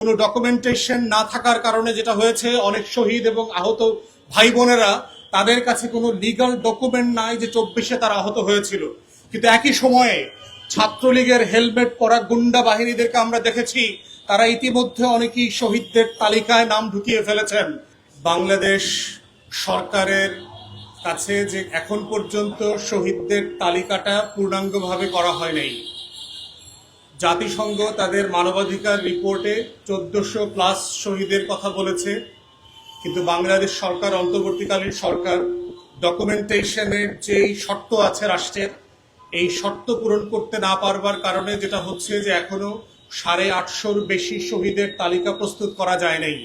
কোনো ডকুমেন্টেশন না থাকার কারণে যেটা হয়েছে, অনেক শহীদ এবং আহত ভাই বোনেরা তাদের কাছে কোনো লিগ্যাল ডকুমেন্ট নাই যে 24-এ তারা আহত হয়েছিল। কিন্তু একই সময়ে ছাত্রলীগের হেলমেট পরা গুন্ডা বাহিনীদেরকে আমরা দেখেছি, তারা ইতিমধ্যে অনেকেই শহীদদের তালিকায় নাম ঢুকিয়ে ফেলেছেন। বাংলাদেশ সরকারের কাছে যে এখন পর্যন্ত শহীদদের তালিকাটা পূর্ণাঙ্গভাবে করা হয় নাই। জাতিসংঘ তাদের মানবাধিকার রিপোর্টে 1400+ শহীদের কথা বলেছে, কিন্তু বাংলাদেশ সরকার, অন্তর্বর্তীকালীন সরকার, ডকুমেন্টেশনের যেই শর্ত আছে রাষ্ট্রের, এই শর্ত পূরণ করতে না পারবার কারণে যেটা হচ্ছে যে এখনো 850-র বেশি শহীদের তালিকা প্রস্তুত করা যায় নাই।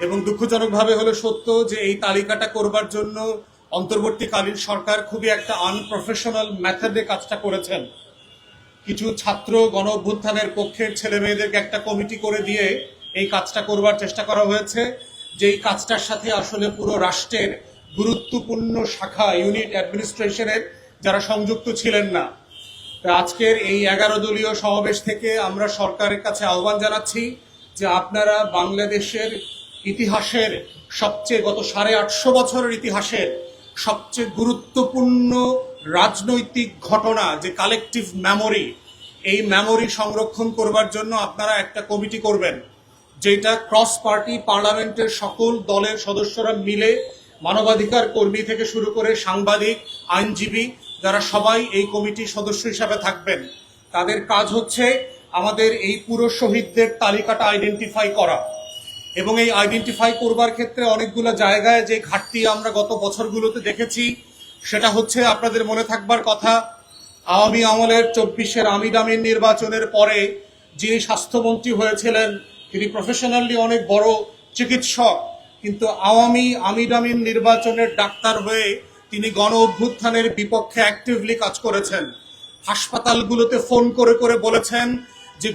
এবং দুঃখজনকভাবে হলো সত্য যে এই তালিকাটা করবার জন্য অন্তর্বর্তীকালীন সরকার খুবই একটা আনপ্রফেশনাল মেথডে কাজটা করেছেন। কিছু ছাত্র গণ অভ্যুত্থানের পক্ষের ছেলে মেয়েদেরকে একটা কমিটি করে দিয়ে এই কাজটা করবার চেষ্টা করা হয়েছে, যেই কাজটার সাথে আসলে পুরো রাষ্ট্রের গুরুত্বপূর্ণ শাখা ইউনিট অ্যাডমিনিস্ট্রেশনের যারা সংযুক্ত ছিলেন না। আজকের এই 11 দলীয় সমাবেশ থেকে আমরা সরকারের কাছে আহ্বান জানাচ্ছি যে আপনারা বাংলাদেশের ইতিহাসের সবচেয়ে, গত 850 বছরের ইতিহাসের সবচেয়ে গুরুত্বপূর্ণ রাজনৈতিক ঘটনা যে কালেকটিভ মেমোরি, এই মেমোরি সংরক্ষণ করবার জন্য আপনারা একটা কমিটি করবেন, যেটা ক্রস পার্টি পার্লামেন্টের সকল দলের সদস্যরা মিলে, মানবাধিকার কর্মী থেকে শুরু করে সাংবাদিক, আইনজীবী, যারা সবাই এই কমিটির সদস্য হিসাবে থাকবেন। তাদের কাজ হচ্ছে আমাদের এই পুরো শহীদদের তালিকাটা আইডেন্টিফাই করা, এবং এই আইডেন্টিফাই করবার ক্ষেত্রে অনেকগুলো জায়গায় যে ঘাটতি আমরা গত বছরগুলোতে দেখেছি, সেটা হচ্ছে আপনাদের মনে থাকবার কথা, আওয়ামী আমলের 24-এর আমির আমিন নির্বাচনের পরে যিনি স্বাস্থ্যমন্ত্রী হয়েছিলেন, তিনি প্রফেশনালি অনেক বড় চিকিৎসক, কিন্তু আওয়ামী আমির আমিন নির্বাচনের ডাক্তার হয়ে তিনি গণ অভ্যুত্থানের বিপক্ষে অ্যাক্টিভলি কাজ করেছেন। হাসপাতালগুলোতে ফোন করে করে বলেছেন যে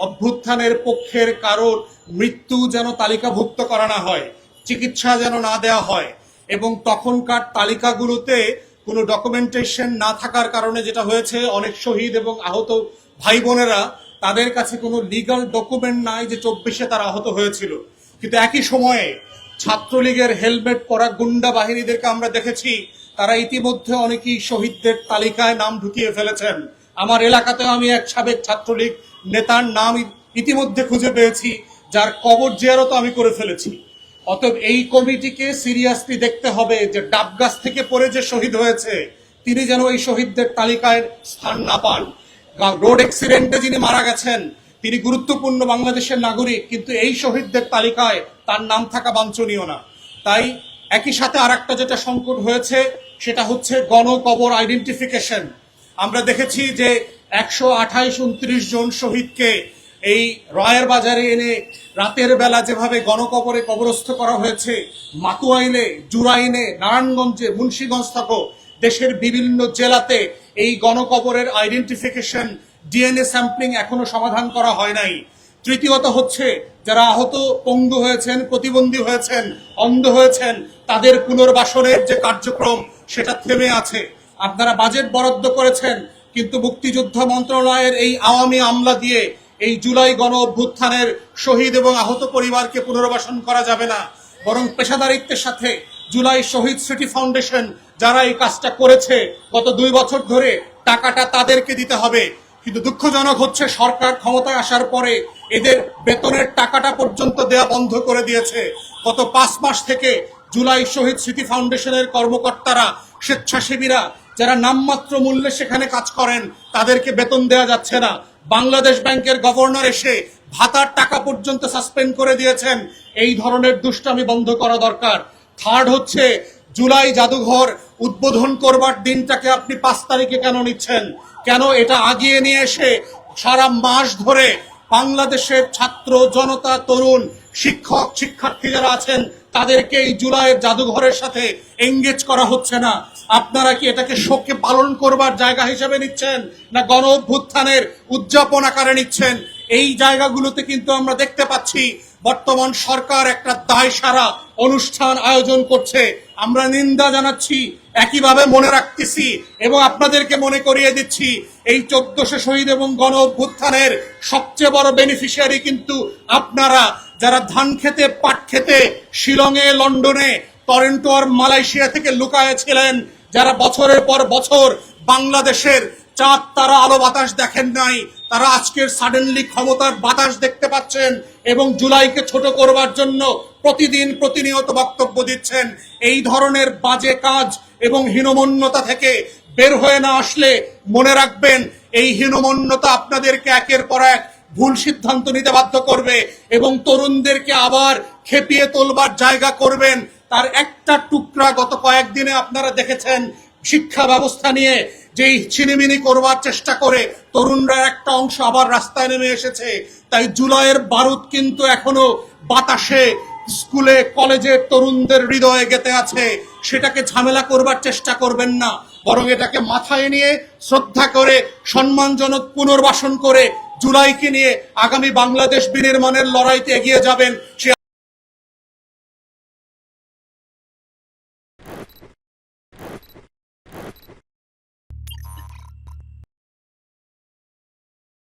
অভ্যুত্থানের পক্ষের কারোর মৃত্যু যেন তালিকাভুক্ত করা না হয়, চিকিৎসা যেন না দেওয়া হয়। এবং তখনকার তালিকাগুলোতে কোনো ডকুমেন্টেশন না থাকার কারণে যেটা হয়েছে, অনেক শহীদ এবং আহত ভাই বোনেরা তাদের কাছে কোনো লিগ্যাল ডকুমেন্ট নাই যে 24-এ তারা আহত হয়েছিল। কিন্তু একই সময়ে ছাত্রলীগের হেলমেট পরা গুন্ডা বাহিনীদেরকে আমরা দেখেছি, তারা ইতিমধ্যে অনেকেই শহীদদের তালিকায় নাম ঢুকিয়ে ফেলেছেন। আমার এলাকাতেও আমি এক সাবেক ছাত্রলীগ নেতার নাম ইতিমধ্যে খুঁজে পেয়েছি, যার কবর জিয়ারত আমি করে ফেলেছি। অতএব এই কমিটিকে সিরিয়াসলি দেখতে হবে যে ডাবগাছ থেকে পড়ে যে শহীদ হয়েছে, তিনি যেন এই শহীদদের তালিকায় স্থান না পান। রোড অ্যাক্সিডেন্টে যিনি মারা গেছেন, তিনি গুরুত্বপূর্ণ বাংলাদেশের নাগরিক, কিন্তু এই শহীদদের তালিকায় তার নাম থাকা বাঞ্ছনীয় না। তাই একই সাথে আর একটা যেটা সংকট হয়েছে, সেটা হচ্ছে গণকবর আইডেন্টিফিকেশন। আমরা দেখেছি যে 128-29 জন শহীদকে এই রয়ের বাজারে এনে রাতের বেলা যেভাবে গণকবরে কবরস্থ করা হয়েছে, মাতুয়াইলে, জুরাইনে, নারায়ণগঞ্জে, মুন্সিগঞ্জ থাকো, দেশের বিভিন্ন জেলাতে এই গণকবরের আইডেন্টিফিকেশন, ডিএনএ স্যাম্পলিং এখনো সমাধান করা হয় নাই। তৃতীয়ত হচ্ছে, যারা আহত, পঙ্গু হয়েছেন, প্রতিবন্ধী হয়েছেন, অন্ধ হয়েছেন, তাদের পুনর্বাসনের যে কার্যক্রম, সেটা থেমে আছে। আপনারা বাজেট বরাদ্দ করেছেন, কিন্তু মুক্তিযুদ্ধ মন্ত্রণালয়ের এই আওয়ামী আমলা দিয়ে এই জুলাই গণ অভ্যুত্থানের শহীদ এবং আহত পরিবারকে পুনর্বাসন করা যাবে না। বরং পেশাদারিত্বের সাথে জুলাই শহীদ স্মৃতি ফাউন্ডেশন যারা এই কাজটা করেছে গত 2 বছর ধরে, টাকাটা তাদেরকে দিতে হবে। কিন্তু দুঃখজনক হচ্ছে, সরকার ক্ষমতায় আসার পরে এদের বেতনের টাকাটা পর্যন্ত দেয়া বন্ধ করে দিয়েছে। গত 5 মাস থেকে জুলাই শহীদ স্মৃতি ফাউন্ডেশনের কর্মকর্তারা, স্বেচ্ছাসেবীরা যারা নামমাত্র মূল্যে সেখানে কাজ করেন, তাদেরকে বেতন দেওয়া যাচ্ছে না। বাংলাদেশ ব্যাংকের গভর্নর এসে ভাতার টাকা পর্যন্ত সাসপেন্ড করে দিয়েছেন। এই ধরনের দুষ্টামি বন্ধ করা দরকার। থার্ড হচ্ছে, জুলাই জাদুঘর উদ্বোধন করবার দিনটাকে আপনি 5 তারিখে কেন নিচ্ছেন? কেন এটা আগিয়ে নিয়ে এসে সারা মাস ধরে বাংলাদেশের ছাত্র জনতা, তরুণ, শিক্ষক, শিক্ষার্থী যারা আছেন, তাদেরকে এই জুলাইয়ের জাদুঘরের সাথে এঙ্গেজ করা হচ্ছে না? আপনারা কি এটাকে শোকে পালন করবার জায়গা হিসেবে নিচ্ছেন, না গণ অভ্যুত্থানের উদযাপন আকারে নিচ্ছেন? এই জায়গাগুলোতে কিন্তু আমরা দেখতে পাচ্ছি বর্তমান সরকার একটা দায়সারা অনুষ্ঠান আয়োজন করছে। আমরা নিন্দা জানাচ্ছি একইভাবে মনে রাখতেছি এবং আপনাদেরকে মনে করিয়ে দিচ্ছি, এই 1400 শহীদ এবং গণ অভ্যুত্থানের সবচেয়ে বড় বেনিফিশিয়ারি কিন্তু আপনারা, যারা ধান খেতে পাট খেতে শিলংয়ে, লন্ডনে, টরেন্টো আর মালয়েশিয়া থেকে লুকায়ে ছিলেন, যারা বছরের পর বছর বাংলাদেশের চাঁদ তারা আলো বাতাস দেখেন নাই, তারা আজকের সাডেনলি ক্ষমতার বাতাস দেখতে পাচ্ছেন এবং জুলাইকে ছোট করবার জন্য প্রতিদিন প্রতিনিয়ত বক্তব্য দিচ্ছেন। এই ধরনের বাজে কাজ এবং হীনমন্যতা থেকে বের হয়ে না আসলে মনে রাখবেন, এই হীনমন্যতা আপনাদেরকে একের পর এক ভুল সিদ্ধান্ত নিতে বাধ্য করবে এবং তরুণদেরকে আবার খেপিয়ে তোলবার জায়গা করবেন। তার একটা টুকরা গত কয়েকদিনে আপনারা দেখেছেন, শিক্ষা ব্যবস্থা নিয়ে যেই ছিনিমিনি করবার চেষ্টা করে তরুণরা একটা অংশ আবার রাস্তায় নেমে এসেছে। তাই জুলাইয়ের বারুদ কিন্তু এখনো বাতাসে, স্কুলে কলেজে তরুণদের হৃদয়ে গেঁথে আছে। সেটাকে ঝামেলা করবার চেষ্টা করবেন না, বরং এটাকে মাথায় নিয়ে শ্রদ্ধা করে সম্মানজনক পুনর্বাসন করে জুলাইকে নিয়ে আগামী বাংলাদেশ বিনির্মাণের লড়াইতে এগিয়ে যাবেন। সে